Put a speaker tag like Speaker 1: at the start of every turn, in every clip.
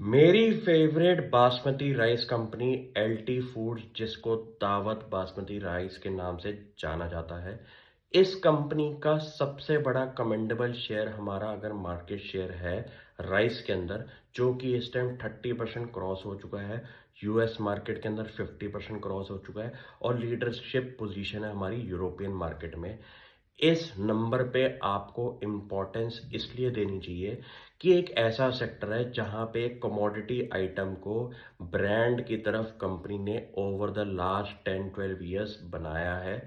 Speaker 1: मेरी favourite basmati rice company LT foods, जिसको दावत बासमती राइस के नाम से जाना जाता है। इस कंपनी का सबसे बड़ा कमेंडेबल शेयर हमारा अगर मार्केट शेयर है राइस के अंदर, जो कि इस टाइम 30% क्रॉस हो चुका है। यूएस मार्केट के अंदर 50% क्रॉस हो चुका है और लीडरशिप पोजीशन है हमारी यूरोपियन मार्केट में। इस नंबर पे आपको इम्पोर्टेंस इसलिए देनी चाहिए कि एक ऐसा सेक्टर है जहां पे कमोडिटी आइटम को ब्रांड की तरफ कंपनी ने ओवर द लास्ट 10-12 ईयर्स बनाया है।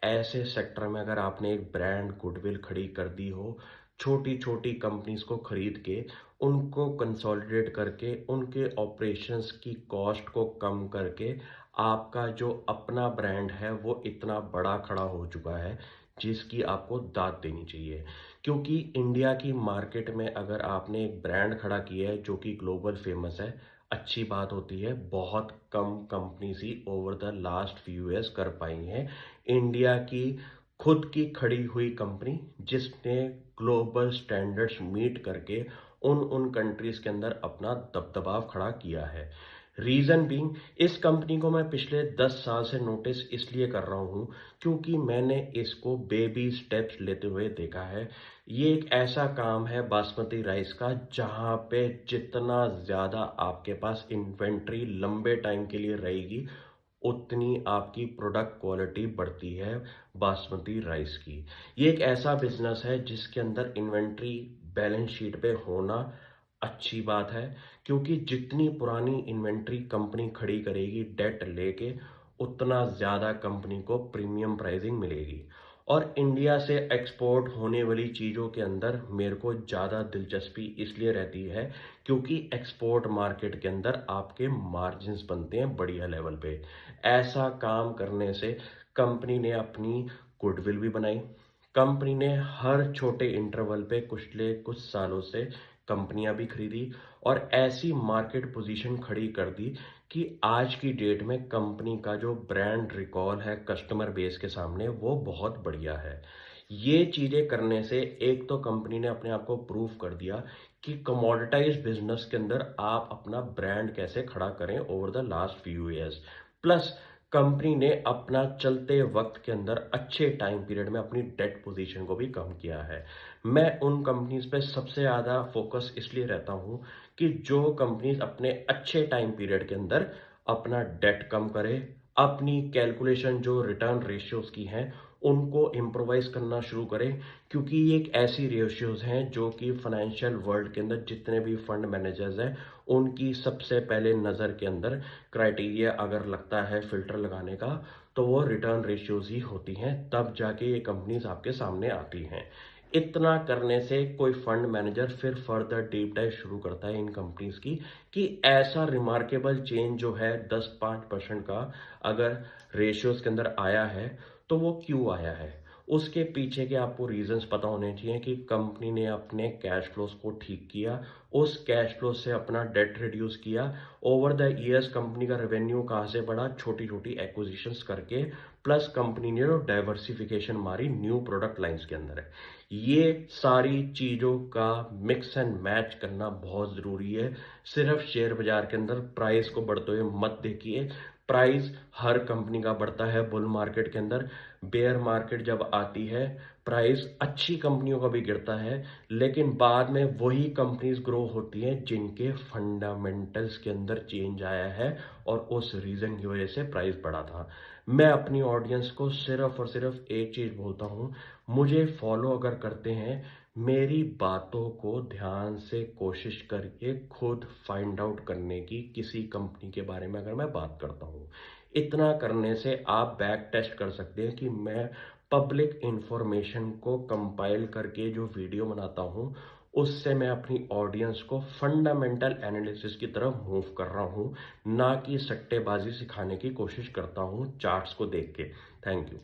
Speaker 1: ऐसे सेक्टर में अगर आपने एक ब्रांड गुडविल खड़ी कर दी हो, छोटी छोटी कंपनीज को खरीद के उनको कंसोलिडेट करके उनके ऑपरेशंस की कॉस्ट को कम करके आपका जो अपना ब्रांड है वो इतना बड़ा खड़ा हो चुका है, जिसकी आपको दाद देनी चाहिए। क्योंकि इंडिया की मार्केट में अगर आपने एक ब्रांड खड़ा किया है जो कि ग्लोबल फेमस है, अच्छी बात होती है। बहुत कम कंपनीज ही over the last few years कर पाई हैं इंडिया की खुद की खड़ी हुई कंपनी, जिसने ग्लोबल स्टैंडर्ड्स मीट करके उन कंट्रीज के अंदर अपना दबदबा खड़ा किया है। रीजन बीइंग, इस कंपनी को मैं पिछले 10 साल से नोटिस इसलिए कर रहा हूँ क्योंकि मैंने इसको बेबी स्टेप्स लेते हुए देखा है। ये एक ऐसा काम है बासमती राइस का जहाँ पे जितना ज़्यादा आपके पास इन्वेंट्री लंबे टाइम के लिए रहेगी, उतनी आपकी प्रोडक्ट क्वालिटी बढ़ती है बासमती राइस की। ये एक ऐसा बिजनेस है जिसके अंदर इन्वेंट्री बैलेंस शीट पे होना अच्छी बात है, क्योंकि जितनी पुरानी इन्वेंट्री कंपनी खड़ी करेगी डेट लेके, उतना ज़्यादा कंपनी को प्रीमियम प्राइसिंग मिलेगी। और इंडिया से एक्सपोर्ट होने वाली चीज़ों के अंदर मेरे को ज़्यादा दिलचस्पी इसलिए रहती है क्योंकि एक्सपोर्ट मार्केट के अंदर आपके मार्जिन्स बनते हैं बढ़िया लेवल पे। ऐसा काम करने से कंपनी ने अपनी गुडविल भी बनाई। कंपनी ने हर छोटे इंटरवल पे पिछले कुछ सालों से कंपनियां भी खरीदी और ऐसी मार्केट पोजीशन खड़ी कर दी कि आज की डेट में कंपनी का जो ब्रांड रिकॉल है कस्टमर बेस के सामने, वो बहुत बढ़िया है। ये चीज़ें करने से एक तो कंपनी ने अपने आप को प्रूव कर दिया कि कमोडिटाइज बिजनेस के अंदर आप अपना ब्रांड कैसे खड़ा करें over the last few years. Plus company ने अपना चलते वक्त के अंदर अच्छे टाइम पीरियड में अपनी डेट पोजीशन को भी कम किया है। मैं उन कंपनीज पे सबसे ज़्यादा फोकस इसलिए रहता हूँ कि जो कंपनीज अपने अच्छे टाइम पीरियड के अंदर अपना डेट कम करे, अपनी कैलकुलेशन जो रिटर्न रेशियोज की हैं उनको इम्प्रोवाइज करना शुरू करें। क्योंकि ये एक ऐसी रेशियोज हैं जो कि फाइनेंशियल वर्ल्ड के अंदर जितने भी फंड मैनेजर्स हैं उनकी सबसे पहले नज़र के अंदर क्राइटेरिया अगर लगता है फिल्टर लगाने का, तो वो रिटर्न रेशियोज ही होती हैं, तब जाके ये कंपनीज आपके सामने आती हैं। इतना करने से कोई फंड मैनेजर फिर फर्दर डीप डाइव शुरू करता है इन कंपनीज की कि ऐसा रिमार्केबल चेंज जो है 10-5% का अगर रेशियोज के अंदर आया है, तो वो क्यों आया है। उसके पीछे के आपको रीजंस पता होने चाहिए कि कंपनी ने अपने कैश फ्लोज को ठीक किया, उस कैश फ्लो से अपना डेट रिड्यूस किया, ओवर द ईयर्स कंपनी का रेवेन्यू कहाँ से बढ़ा, छोटी छोटी एक्विजिशंस करके, प्लस कंपनी ने डाइवर्सिफिकेशन मारी न्यू प्रोडक्ट लाइंस के अंदर है। ये सारी चीज़ों का मिक्स एंड मैच करना बहुत ज़रूरी है। सिर्फ शेयर बाजार के अंदर प्राइस को बढ़ते हुए मत देखिए। प्राइस हर कंपनी का बढ़ता है बुल मार्केट के अंदर। बेयर मार्केट जब आती है, प्राइस अच्छी कंपनियों का भी गिरता है, लेकिन बाद में वही कंपनीज ग्रो होती हैं जिनके फंडामेंटल्स के अंदर चेंज आया है और उस रीज़न की वजह से प्राइस बढ़ा था। मैं अपनी ऑडियंस को सिर्फ और सिर्फ एक चीज़ बोलता हूँ, मुझे फॉलो अगर करते हैं, मेरी बातों को ध्यान से कोशिश करके खुद फाइंड आउट करने की किसी कंपनी के बारे में अगर मैं बात करता हूँ। इतना करने से आप बैक टेस्ट कर सकते हैं कि मैं पब्लिक इंफॉर्मेशन को कंपाइल करके जो वीडियो बनाता हूँ, उससे मैं अपनी ऑडियंस को फंडामेंटल एनालिसिस की तरफ मूव कर रहा हूँ, ना कि सट्टेबाजी सिखाने की कोशिश करता हूँ चार्ट्स को देख के। Thank you.